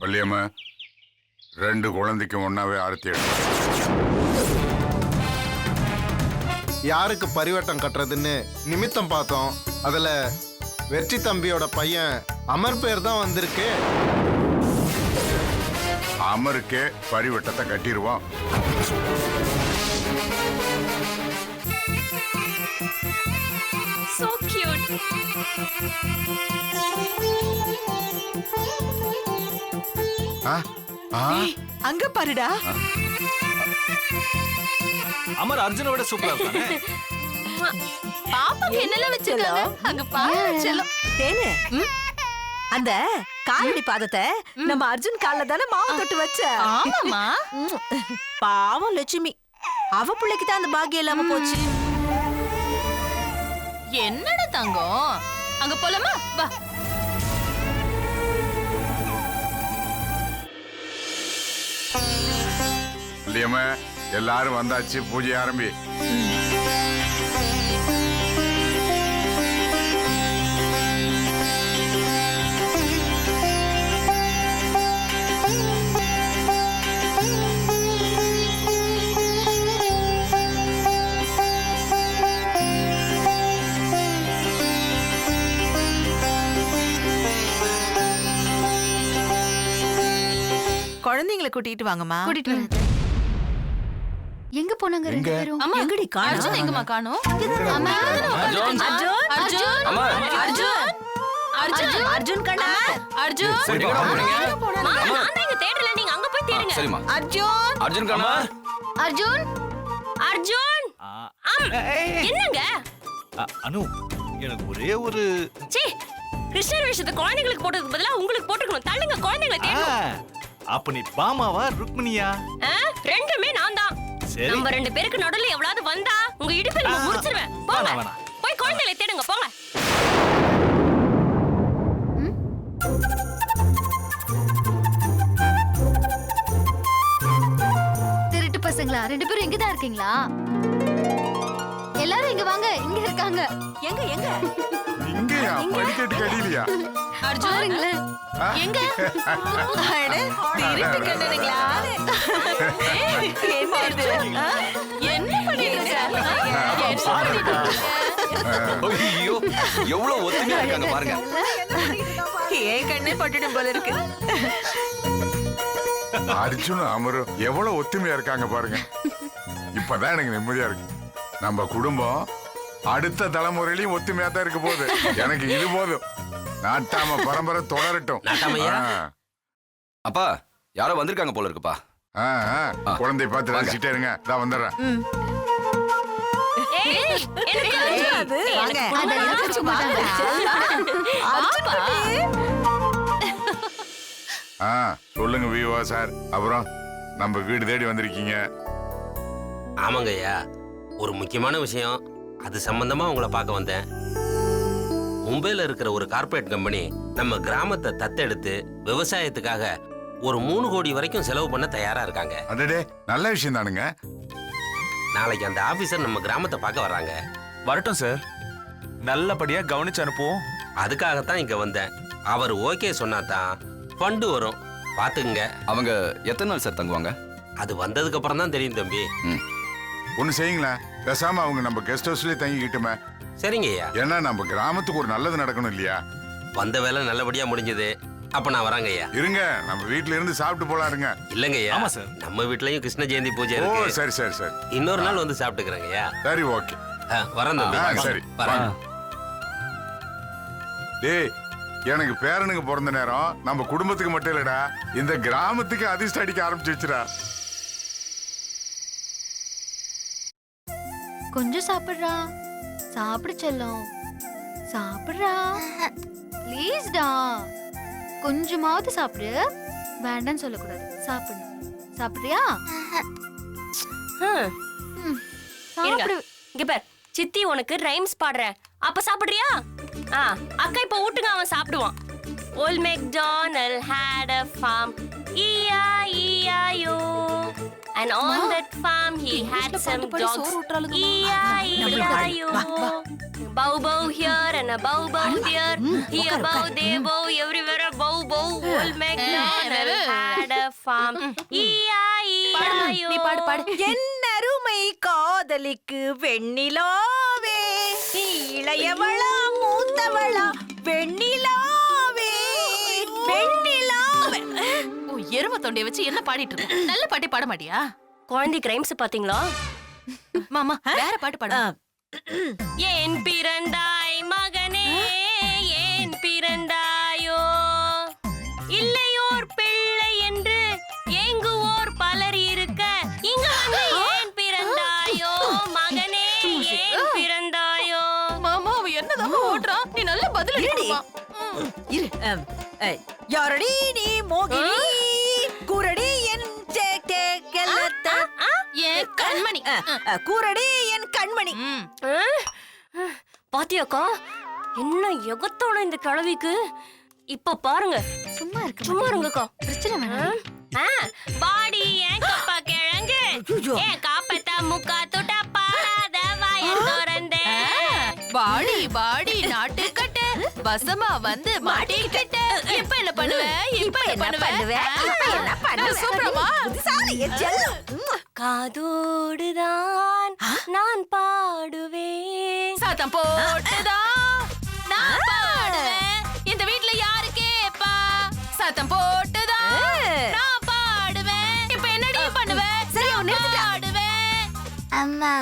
வள்ளியம்மா, 2 குழந்தைக்கும் ஒன்னாவே ஆரத்தி எடு. யாருக்கு பரிவட்டம் கட்டுறதுன்னு நிமித்தம் பார்த்தோம். அதுல வெற்றி தம்பியோட பையன் அமர் பேர் தான் வந்திருக்கு. அமருக்கே பரிவட்டத்தை கட்டிடுவோம். So cute. அங்க பாருடா. அமர் அர்ஜுனோட சூப்பரா இருக்கானே. பாப்பாக்கு என்னெல்லாம் வச்சிருக்காங்க அங்க பாரு செல்லம். தேனே, அந்த காலடி பாதத்தை நம்ம அர்ஜுன் கால்ல தானே மாவு தொட்டு வச்ச. ஆமாமா. பாவம் லட்சுமி, அவ பிள்ளைக்கு தான் அந்த பாக்கியம் இல்லாம போச்சு. என்னடா தங்கம், அங்க போலாமா? வா. வள்ளியம்மா, எல்லாரும் வந்தாச்சு, பூஜை ஆரம்பி. குழந்தைங்களை கூட்டிட்டு வாங்கம்மா. கூட்டிட்டு வராத. எங்க போனாங்க ரெண்டு பேரும்? அம்மா, எங்கடி காணோம்? அர்ஜுன் எங்கம்மா காணோம்? அம்மா, அர்ஜுன் அர்ஜுன், அர்ஜுன் அம்மா. அர்ஜுன் அர்ஜுன் அர்ஜுன் கண்ணா, அர்ஜுன். சரி, எங்கடா போறீங்க? அம்மா, நான் தான் இங்க தேடல, நீங்க அங்க போய் தேடுங்க. சரிம்மா. அர்ஜுன். அர்ஜுன் கண்ணா. அர்ஜுன் அர்ஜுன். என்னங்க? அனு, எனக்கு ஒரே ஒரு சீ, கிருஷ்ணர் விஷயத்தை குழந்தைகளுக்கு போட்டதுக்கு பதிலா உங்களுக்கு போட்டுக்கணும். தள்ளுங்க, குழந்தைகளை தேடணும். அப்ப நீ பாமாவா ருக்மிணியா? ரெண்டுமே நான் தான். சரி. நம்ம 2 பேருக்கு நடுவுல எவ்வளவு வந்தா உங்க இடுப்பில் முடிச்சிருவேன். போங்க, வேணாம். போய் குழந்தைகளை தேடுங்க, போங்க. திருட்டு பசங்களா, ரெண்டு பேரும் இங்கதான் இருக்கீங்களா? எல்லாரும் இங்க வாங்க, இங்க இருக்காங்க. எங்க எங்க? இங்கயா? படிக்கட்டு கடியிலையா? அர்ஜுன் பாருங்களேன். எங்க? அட, திருட்டு கண்ணனுங்களா? என்ன இது? என்ன பண்ணிட்டு இருக்க? ஐயோ, எவ்வளவு ஒத்துமையா இருக்காங்க பாருங்க. ஏன் கண்ணே பட்டுடும் போல இருக்கு. அர்ஜுனும் அமரும் எவ்வளவு ஒத்துமையா இருக்காங்க பாருங்க. இப்பதான் எனக்கு நிம்மதியா இருக்கு. நம்ம குடும்பம் அடுத்த தலைமுறையிலையும் ஒத்துமையா தான் இருக்க போகுது. எனக்கு இது போதும். நாட்டாம பரம்பரை தொடரட்டும். அப்பா, யாரோ வந்திருக்காங்க போல இருக்குப்பா. குழந்தை பார்த்து ரசிச்சுட்டே இருங்க, நான் வந்துடுறேன். ஏய், எனக்கு அது, வாங்க. அதெல்லாம் வச்சுக்க மாட்டாங்க. சொல்லுங்க விவா சார். அப்புறம் நம்ம வீடு தேடி வந்திருக்கீங்க. ஆமாங்க ஐயா, ஒரு முக்கியமான விஷயம், அது சம்பந்தமா உங்களை பார்க்க வந்தேன். மும்பைல இருக்கிற ஒரு கார்ப்பரேட் கம்பெனி நம்ம கிராமத்தை தத்தெடுத்து விவசாயத்துக்காக ஒரு 3 கோடி வரைக்கும் செலவு பண்ண தயாரா இருக்காங்க. அடடே, நல்ல விஷயம் தானுங்க. நாளைக்கு அந்த ஆபீசர் நம்ம கிராமத்தை பார்க்க வர்றாங்க. வரட்டும் சார், நல்லபடியா கவனிச்சு அனுப்புவோம். அதுக்காகத்தான் இங்க வந்தேன். அவர் ஓகே சொன்னாதான் ஃபண்டு வரும். பாத்துக்குங்க. அவங்க எத்தனை நாள் சார் தங்குவாங்க? அது வந்ததுக்கு அப்புறம் தான் தெரியும் தம்பி. ஒண்ணு செய்யுங்களேன், பேசாம அவங்க நம்ம கெஸ்ட் ஹவுஸ்லயே தங்கிக்கிட்டுமே. சரிங்க ஐயா. ஏன்னா நம்ம கிராமத்துக்கு ஒரு நல்லது நடக்கணும் இல்லையா? வந்த வேலை நல்லபடியா முடிஞ்சது. அப்ப நான் வரேங்க ஐயா. இருங்க, நம்ம வீட்ல இருந்து சாப்பிட்டு போலாம். இருங்க. இல்லங்க ஐயா. ஆமா சார். நம்ம வீட்லயும் கிருஷ்ண ஜெயந்தி பூஜை ஓ, இருக்கு. சரி சரி சரி. இன்னொரு நாள் வந்து சாப்பிட்டுக்கிறேங்க ஐயா. சரி, ஓகே. வரேன் தம்பி. சரி, வரேன். டேய், எனக்கு பேரனுக்கு பிறந்த நேரம் நம்ம குடும்பத்துக்கு மட்டும் இல்லடா, இந்த கிராமத்துக்கு அதிர்ஷ்டம் அடிக்க ஆரம்பிச்சிருச்சுடா. கொஞ்சம் சாப்பிடுறா, சாப்பிடு செல்லம், சாப்பிடுறா, ப்ளீஸ்டா, கொஞ்சமாவது சாப்பிடு. வேண்டான்னு சொல்லக்கூடாது, சாப்பிடணும். சாப்பிடுறியா? சாப்பிடு. இங்க பார், சித்தி உனக்கு ரைம்ஸ் பாடுறேன், அப்ப சாப்பிடுறியா? அக்கா இப்ப ஊட்டுங்க, அவன் சாப்பிடுவான். Old MacDonald had a farm, E-I-E-I-O, and on that farm he had some dogs, E-I-E-I-O. E-I-O. Bow bow here and a bow bow there. Here bow, there bow, everywhere a bow bow. Old MacDonald had a farm. E-I-E-I-O. நீ பாடு பாடு. என்னருமை காதலிக்கு வெண்ணிலாவே இளையவளா மூத்தவளா வெண்ணிலாவே வெண்ணிலாவே. ஓ, எரும தொண்டைய வச்சு என்ன பாடிட்டு இருக்க? நல்ல பாட்டே பாட மாட்டியா? குழந்தைக்கு ரைம்ஸ் பாத்தீங்களா? மாமா வேற பாட்டு பாடு. ஏன் பிறந்தாய் மகனே, ஏன் பிறந்தாயோ, இல்லையோர் பிள்ளை என்று ஏங்குவோர் பலர் இருக்க, இங்கு வந்து ஏன் பிறந்தாயோ மகனே, ஏன் பிறந்தாயோ. மாமா அவன் என்னதான் ஓடுறான்? நீ நல்ல பதில் இருடி. அடிக்கணுமா? இரு யாரடி நீ மோகினி கூரடி என் ஏன் கண்மணி. கூரடி என் கண்மணி. பாத்தியாக்கா என்ன எகத்தோட இந்த கிழவிக்கு. இப்ப பாருங்க, சும்மா இருக்கு. சும்மா இருங்கக்கா. பிரச்சனை வேணாம். பாடி ஏன் கப்பா கிழங்கு, ஏன் காப்பத்தா முக்கா துட்டா பாடாத வாய திறந்தே. பாடி பாடி நாட்டுக்கட்ட வசமா வந்து மாட்டிக்கிட்ட. இப்ப என்ன பண்ணுவ? இப்ப என்ன பண்ணுவ? சூப்பரமா? காதோடுதான் நான் பாடுவேன். சத்தம் போட்டுதான் நான் பாடுவேன். இந்த வீட்ல யாரு கேப்பா? சத்தம் போட்டுதான் நான் பாடுவேன். இப்ப என்னடி பண்ணுவ? சரி, அவன் நிறுத்திட்டா. பாடுவேன். அம்மா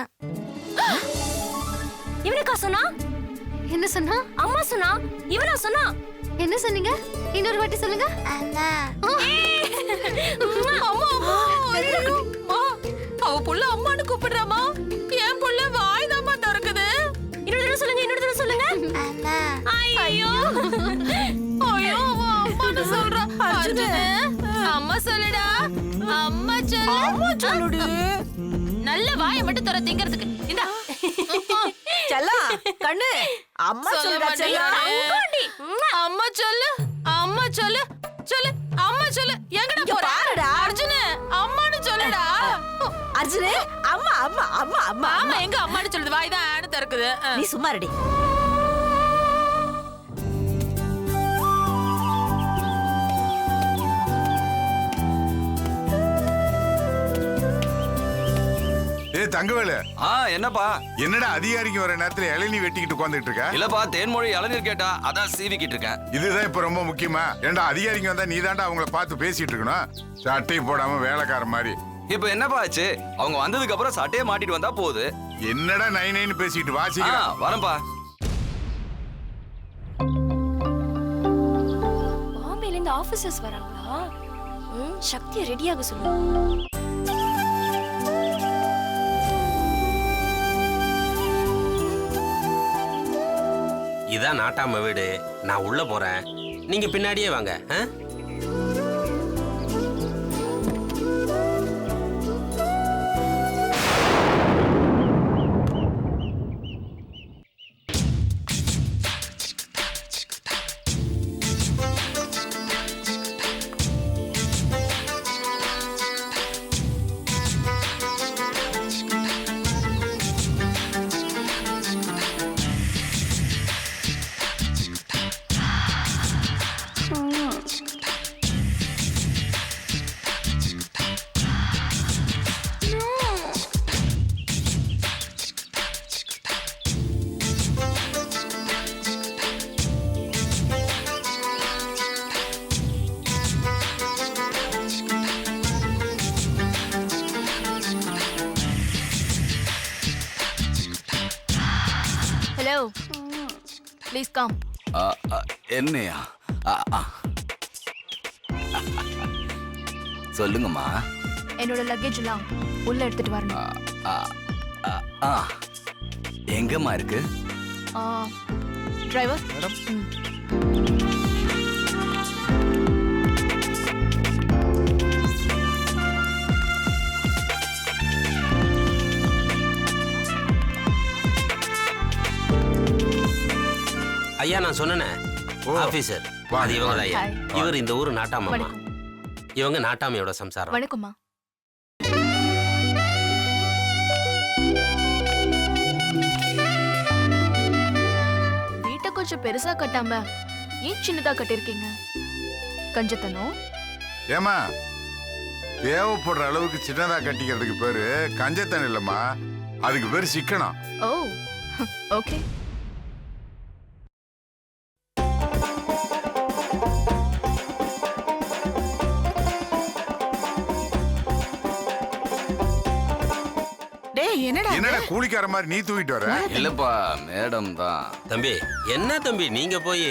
இவனுக்கா சொன்னா? என்ன சொன்னா? அம்மா சொன்னா, இவனா சொன்னா? என்ன சொன்னீங்க? இன்னொரு வாட்டி சொல்லுங்க. அம்மா அம்மா, அம்மா. ஐயோ, அம்மா. அவ புள்ள அம்மான்னு கூப்பிடுறாமா? என் புள்ள வாய்தாம்மா திறக்குது. இன்னொரு தடவை சொல்லுங்க, இன்னொரு தடவை சொல்லுங்க. அம்மா ஐயோ ஐயோ, அவ அம்மான்னு சொல்றா. அர்ஜுனு, அம்மா சொல்லுடா. அம்மா சொல்லு. அம்மா சொல்லுடி. நல்ல வாயை மட்டும் திற திங்கிறதுக்கு. இந்தா. செல்லா கண்ணு அம்மா சொல்ல சொல்லுடா செல்லா. மாட்டேங்கிறானே. அம்மா சொல்லு. அம்மா சொல்லு. சொல்லு. அம்மா சொல்லு. எங்கடா இங்க போற? பாருடா. அர்ஜுனு, அம்மான்னு சொல்லுடா. அர்ஜுனு அம்மா அம்மா அம்மா அம்மா ஆமா, எங்க அம்மான்னு சொல்லுது? வாய் தான் ஆடு திறக்குது. நீ சும்மா இருடி. தங்கவேலு, என்னப்பா? என்னடா அதிகாரிக்கு வர நேரத்துல இளநீ வெட்டிக்கிட்டு உட்காந்துட்டு இருக்க? இல்லப்பா, தேன்மொழி இளநீர் கேட்டா அதான் சீவிக்கிட்டு இருக்கேன். இதுதான் இப்ப ரொம்ப முக்கியமா? ஏண்டா அதிகாரிங்க வந்தா நீ தாண்டா அவங்கள பார்த்து பேசிட்டு இருக்கணும். சட்டை போடாம வேலைக்கார மாதிரி. இப்ப என்னப்பா ஆச்சு? அவங்க வந்ததுக்கு அப்புறம் சட்டையை மாட்டிட்டு வந்தா போகுது. என்னடா நைன்னு பேசிட்டு வாசிக்க. வரேன்ப்பா. பாம்பேல இருந்து ஆபீசர்ஸ் வராங்களா? சக்தியை ரெடியாக சொல்லு. இதான் நாட்டாம வீடு. நான் உள்ள போறேன், நீங்க பின்னாடியே வாங்க. Hello, please come. என்னையா? சொல்லுங்கம்மா. என்னோட லக்கேஜ் எல்லாம் உள்ள எடுத்துட்டு வரணும். எங்கம்மா இருக்கு? டிரைவர். ஐயா, நான் சொன்னேனே ஆபீசர், அது இவங்க ஐயா. இவர் இந்த ஊர் நாட்டாமா. இவங்க நாட்டாமையோட சம்சாரம். வணக்கம்மா. கொஞ்சம் பெருசா கட்டாம ஏன் சின்னதா கட்டிருக்கீங்க? கஞ்சத்தனம். ஏமா தேவைப்படுற அளவுக்கு சின்னதா கட்டிக்கிறதுக்கு பேரு கஞ்சத்தனம் இல்லம்மா, அதுக்கு பேரு சிக்கனம். ஓ ஓகே. டேய் என்னடா என்னடா கூலிக்கார மாதிரி நீ தூக்கிட்டு வர? இல்லப்பா மேடம் தான். தம்பி என்ன தம்பி நீங்க போய்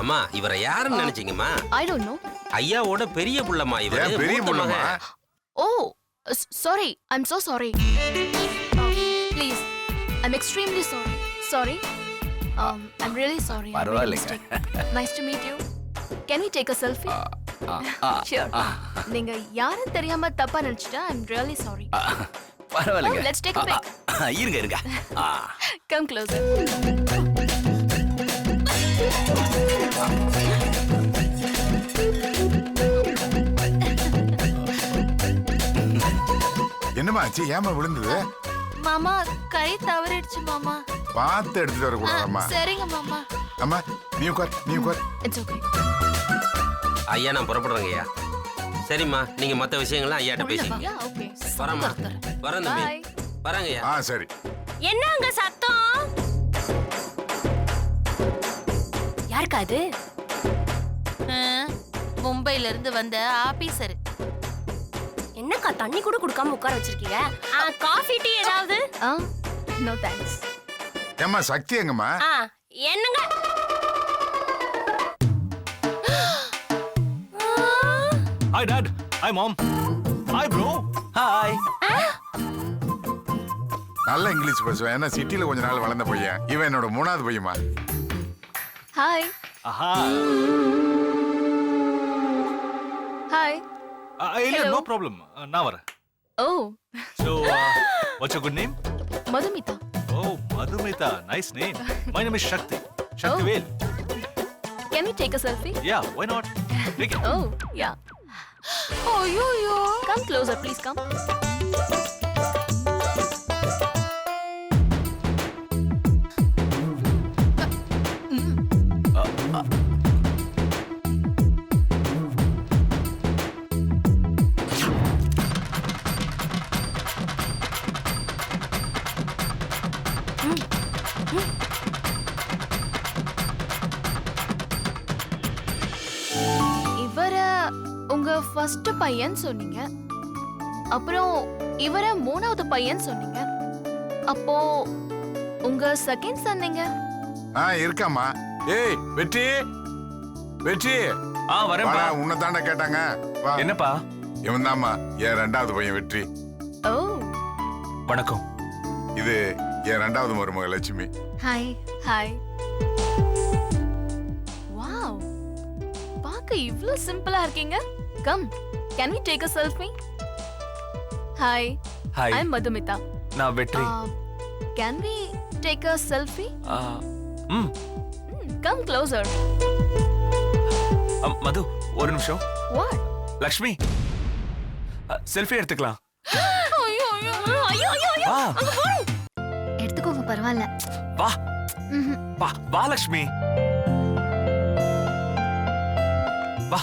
அம்மா இவரை யாருன்னு நினைச்சீங்கம்மா? I don't know. ஐயாவோட பெரிய புள்ளம்மா ஏன் இவரு. பெரிய மூத்த புள்ளமா? மகன். Oh sorry, I am so sorry. Please, I am extremely sorry. Sorry. I am really sorry. பரவாயில்லைங்க. Nice to meet you. Can we take a selfie? Sure. நீங்க யாரும் தெரியாம தப்பா நினைச்சிட்டா ஐ அம் ரியலி சாரி. பரவாயில்லைங்க. Oh, let's take a pic. இருங்க இருங்க. Come closer. என்னம்மா ஆச்சு? ஏமா விழுந்தது? மாமா கை தவறிடுச்சு மாமா. பார்த்து எடுத்துட்டு வர கூடாதம்மா. சரிங்க மாமா. அம்மா நீ உட்கார், நீ உட்கார். It's okay. ஐயா நான் புறப்படுறேங்க ஐயா. சரிம்மா நீங்க மத்த விஷயங்கள்லாம் ஐயாட்ட பேசிக்கங்க. Yeah okay. வரேம்மா. வரேன் தம்பி. Bye. வரேங்க ஐயா. சரி. என்ன அங்க சத்தம்? யாருக்கா அது? மும்பைல இருந்து வந்த ஆபீசர். என்னக்கா தண்ணி கூட குடுக்காம உட்கார வச்சிருக்கீங்க? காஃபி டீ ஏதாவது? No thanks. ஏம்மா சக்தி எங்கம்மா? என்னங்க? Hi dad. Hi mom. Hi bro. Hi. நல்ல இங்கிலீஷ் பேசுவேன். ஏன்னா சிட்டில கொஞ்ச நாள் வளர்ந்த பையன். இவன் என்னோட 3வது பையன்மா. Hi. Aha. Hi. Ilya, Hello. no problem. நான் வரேன். ஓ So, what's your good name? Madhumitha. Oh, Madhumita. Nice name. My name is Shakti. Shakti Vel. Can we take a selfie? Yeah, why not? Take it. Oh, yeah. Oh, yo. Come closer, please come. இவர உங்க first பையன் சொன்னீங்க. அப்புறம் இவர 3வது பையன் சொன்னீங்க. அப்போ உங்க செகண்ட் சொன்னீங்க. இருக்காம்மா. ஏய் வெற்றி, வெற்றி. வரேன்பா. வாடா, உன்னை தாண்டா கேட்டாங்க. வா. என்னப்பா? இவன் தாம்மா என் 2வது பையன் வெற்றி. ஓ வணக்கம். இது என் 2வது மருமக லட்சுமி. ஹாய். ஹாய். வாவ், பார்க்க இவ்ளோ சிம்பிளா இருக்கீங்க. Come, can we take a selfie? Hi. Hi. I am Madhumitha. நான் Vetri. Can we take a selfie? Come closer. Madhu ஒரு நிமிஷம். வாட்? லக்ஷ்மி செல்ஃபி எடுத்துக்கலாம். ஐயோ. வா எடுத்துக்கோங்க, பரவாயில்ல. வா வா வா லக்ஷ்மி வா.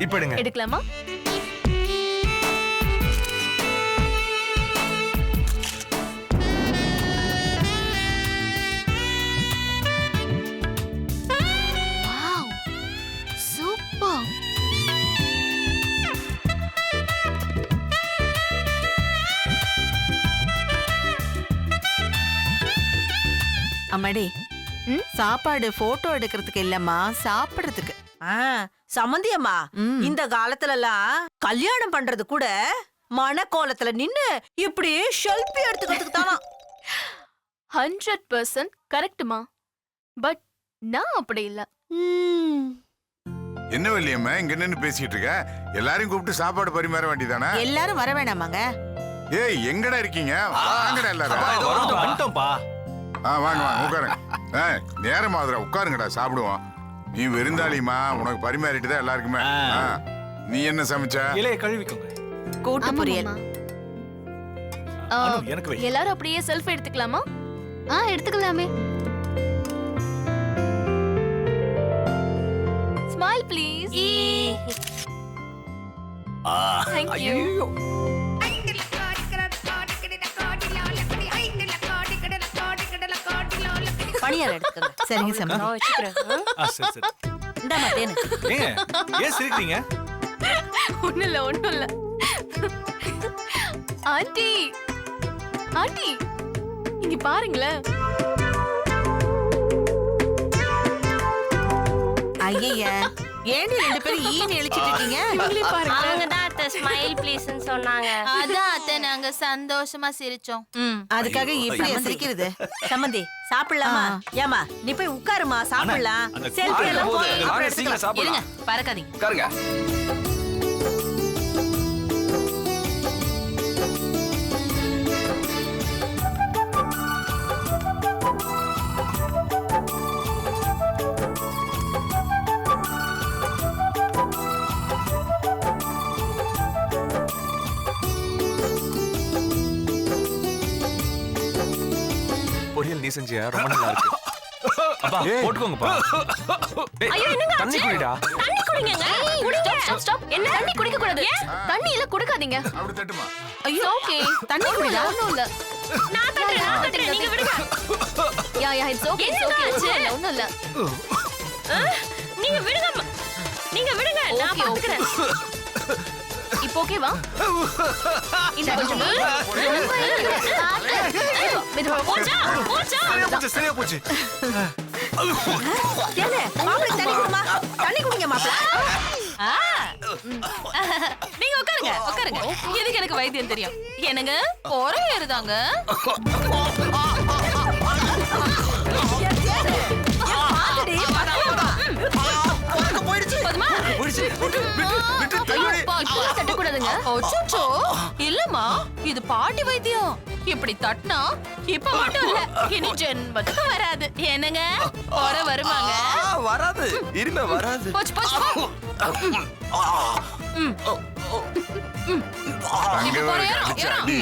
இப்ப எடுங்க. எடுக்கலாமா? Wow, super. அம்மாடி சாப்பாடு போட்டோ எடுக்கிறதுக்கு இல்லம்மா, சாப்பிடுறதுக்கு. சம்மந்தியம்மா, இந்த காலத்துல எல்லாம் கல்யாணம் பண்றது கூட மணக்கோலத்துல நின்னு இப்படி செல்ஃபி எடுத்துக்கிறதுக்கு தானா. 100% கரெக்ட்மா. பட் நான் அப்படி இல்ல. என்ன வள்ளியம்மா இங்க நின்னு பேசிட்டு இருக்க? எல்லாரையும் கூப்பிட்டு சாப்பாடு பரிமாற வேண்டியதானே? எல்லாரும் வர வேணாமாங்க? ஏய் எங்கடா இருக்கீங்க? வாங்கடா எல்லாரும். வந்துட்டோம்ப்பா. வாங்க உட்காருங்க. நேரம் ஆகுதுடா, உட்காருங்கடா சாப்பிடுவோம். நீ விருந்தாளிமா, உனக்கு பரிமாறிட்டு தான் எல்லாருக்குமே. நீ என்ன சமைச்ச? இலையை கழுவிக்கோங்க. கூட்டு பொரியல். எனக்கு வை. எல்லாரும் அப்படியே செல்ஃபி எடுத்துக்கலாமா? எடுத்துக்கலாமே. தேங்க்யூ. பணியாரம் எடுத்துக்கோங்க. சரிங்க சம்பந்தி. நான் வச்சுக்கிறேன். சரி சரி. இந்தாம்மா தேனு. ஏங்க ஏன் சிரிக்கிறீங்க? ஒண்ணும் இல்ல. ஆண்டி ஆண்டி இங்க பாருங்களேன். ஐயய்யா, ஏண்டி 2 பேரும் ஈன்னு இழிச்சிட்டு இருக்கீங்க? நீங்களே பாருங்க. அவங்க தான் அத்தை ஸ்மைல் ப்ளீஸ்ன்னு சொன்னாங்க. அதான் அத்தை நாங்க சந்தோஷமா சிரிச்சோம். அதுக்காக இப்படி சிரிக்கிறது? சம்பந்தி சாப்பிடலாமா? ஏமா நீ போய் உட்காருமா, சாப்பிடலாம். அந்த செல்ஃபி எல்லாம் போய் வாங்க, அப்புறம் சீக்கிரம் எடுத்துக்கலாம். சாப்பிடலாம். இருங்க பறக்காதீங்க. உட்காருங்க. பொரியல் நீ செஞ்சியா? ரொம்ப நல்லா இருக்கு. அப்பா போட்டுக்கோங்கப்பா. ஐயோ என்னங்க தண்ணி ஆச்சு? குடிடா. தண்ணி குடிங்கங்க. குடிங்க. ஸ்டாப். என்ன தண்ணி குடிக்க கூடாது. தண்ணி எல்லாம் குடுக்காதீங்க. அப்படி தட்டுமா? ஐயோ, ஓகே. தண்ணி குடிடா. ஒண்ணும் இல்ல. நான் தட்டுறேன். நீங்க விடுங்க. Yeah it's okay. என்னங்க ஆச்சு? ஒண்ணும் இல்ல. நீங்க விடுங்க. நீங்க விடுங்க. நான் Okay, okay. பாத்துக்கிறேன். இப்போ ஓகேவா? இந்த கொஞ்சம் மெதுவா. போச்சா? சரியா போச்சு, சரியா போச்சு. ஏலே, மாப்பிள்ளை தண்ணி குடுமா. தண்ணி குடிங்க மாப்பிள்ளை. நீங்க உட்காருங்க. இதுக்கு எனக்கு வைத்தியம் தெரியும். என்னங்க பொறை ஏறுதாங்க. பாத்துடி, பரவாயில்லை. போதுமா? ஐயோ, இப்பெல்லாம் தட்டக்கூடாதுங்க. அச்சச்சோ. இல்லம்மா, இது பாட்டி வைத்தியம். இப்படி தட்டினா இப்ப மட்டும் இல்ல, இனி ஜென்மத்துக்கு வராது. என்னங்க பொறை வருமாங்க? வராது, இனிமே வராது. போச்சு போ. அங்க இப்ப வேற பொறையேறும், கடிச்ச ஏறும். அடி.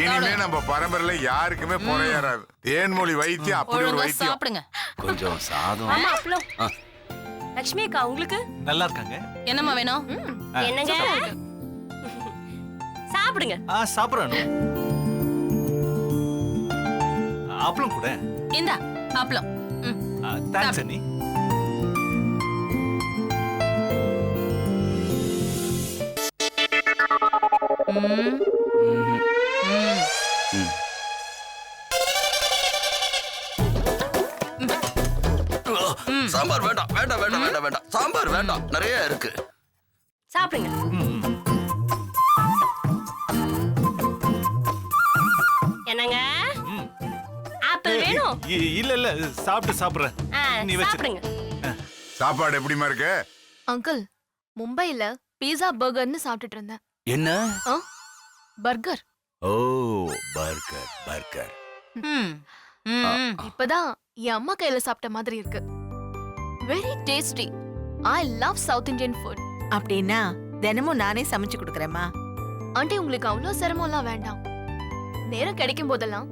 இனிமே நம்ம பரம்பரையில யாருக்குமே பொறையேறாது. தேன்மொழி வைத்தியம் அப்படி ஒரு ஒழுங்கா வைத்தியம். சாப்பிடுங்க. கொஞ்சம் சாதம். ஆமா அப்பளம். லட்சுமி அக்கா உங்களுக்கு நல்லா இருக்காங்க. என்னம்மா வேணும்? என்னங்க? சாப்பிடுங்க. சாப்பிடுறேன். அப்பளம் கூட. இந்தா அப்பளம். தேங்க்ஸ் அண்ணி. சாம்பார் வேண்டாம், வேண்டாம், வேண்டாம், வேண்டாம், வேண்டாம். சாம்பார் வேண்டாம், நிறைய இருக்கு. சாப்பிடுங்க. என்னங்க? ஆப்பிள் வேணும்? இல்ல இல்ல சாப்பிடுறேன். நீ வச்சு. சாப்பிடுங்க. சாப்பாடு எப்படிமா இருக்கு? அங்கிள், மும்பைல பீஸா பர்கர்னு சாப்பிட்டுட்டு இருந்தேன். என்ன? பர்கர். ஓ, பர்கர், பர்கர். இப்பதான் என் அம்மா கையில சாப்பிட்ட மாதிரி இருக்கு. Very tasty. I love south Indian food. அப்படின்னா தினமும் நானே சமைச்சு கொடுக்கறேம்மா. ஆண்டி, உங்களுக்கு அவ்வளவு சிரமம்லாம் வேண்டாம். நேரம் கிடைக்கும் போதெல்லாம்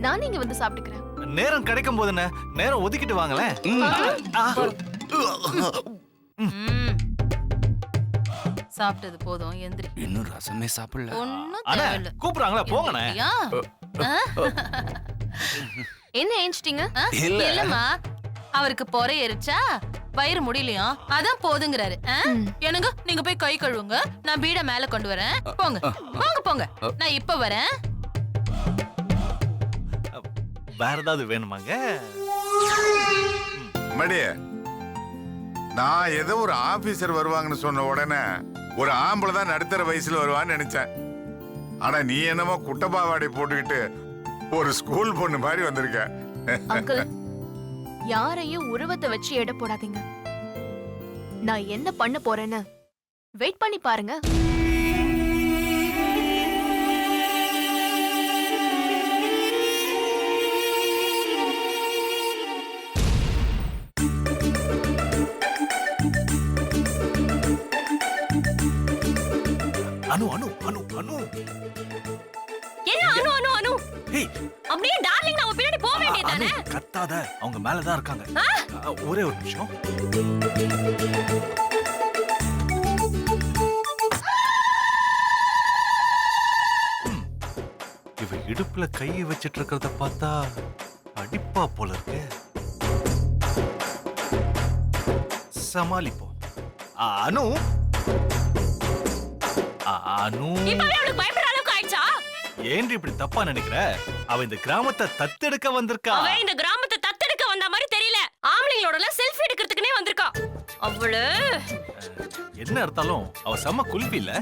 நான் இங்க வந்து சாப்பிட்டுக்கிறேன். நேரம் கிடைக்கும் போது என்ன, நேரம் ஒதுக்கிட்டு வாங்களேன். சாப்பிட்டது போதும், எந்திரி. இன்னும் ரசமே சாப்பிடல. ஒண்ணும் அண்ணா தேவையில்ல. கூப்பிடுறாங்களா, போங்கண்ணே. யா. என்ன ஏஞ்சிட்டீங்க? இல்ல. இல்லம்மா, அவருக்கு பொறை ஏறிச்சா, வயிறு முடியலையா, அதான் போதுங்கிறாரு. என்னங்க, நீங்க போய் கை கழுவுங்க, நான் பீட மேல கொண்டு வரேன். போங்க போங்க போங்க, நான் இப்ப வரேன். வேற ஏதாவது வேணுமாங்க? மடி, நான் ஏதோ ஒரு ஆபீசர் வருவாங்கன்னு சொன்ன உடனே ஒரு ஆம்பளை தான் நடுத்தர வயசுல வருவான்னு நினைச்சேன். ஆனா நீ என்னமோ குட்டப்பாவாடை போட்டுக்கிட்டு ஒரு ஸ்கூல் பொண்ணு மாதிரி வந்திருக்க. அங்கிள், யாரையும் உருவத்தை வச்சு எடை போடாதீங்க. நான் என்ன பண்ண போறேன்னு வெயிட் பண்ணி பாருங்க. அனு அனு அனு அனு. என்ன அனு அனு அனு? ஏய், அப்படியே டார்லிங் நான் பின்னாடி போக வேண்டியதானே? அனு, கத்தாத, அவங்க மேலதான் இருக்காங்க. ஒரே ஒரு நிமிஷம். இவ இடுப்புல கையை வச்சிட்டு இருக்கிறத பார்த்தா அடிப்பா போல இருக்கு. சமாளிப்போம். அனு அனு இப்பவே அவளுக்கு பயப்படுற அளவுக்கு ஆயிடுச்சா? ஏன் இப்படி தப்பா நினைக்கிற? அவ இந்த கிராமத்தை தத்தெடுக்க வந்திருக்கா. அவ இந்த கிராமத்தை தத்தெடுக்க வந்த மாதிரி தெரியல. ஆம்பளைங்களோட செல்ஃபி எடுக்கிறதுக்குனே வந்திருக்கா. அவளு என்ன அர்த்தாலும் அவ செம்ம குல்பி இல்ல?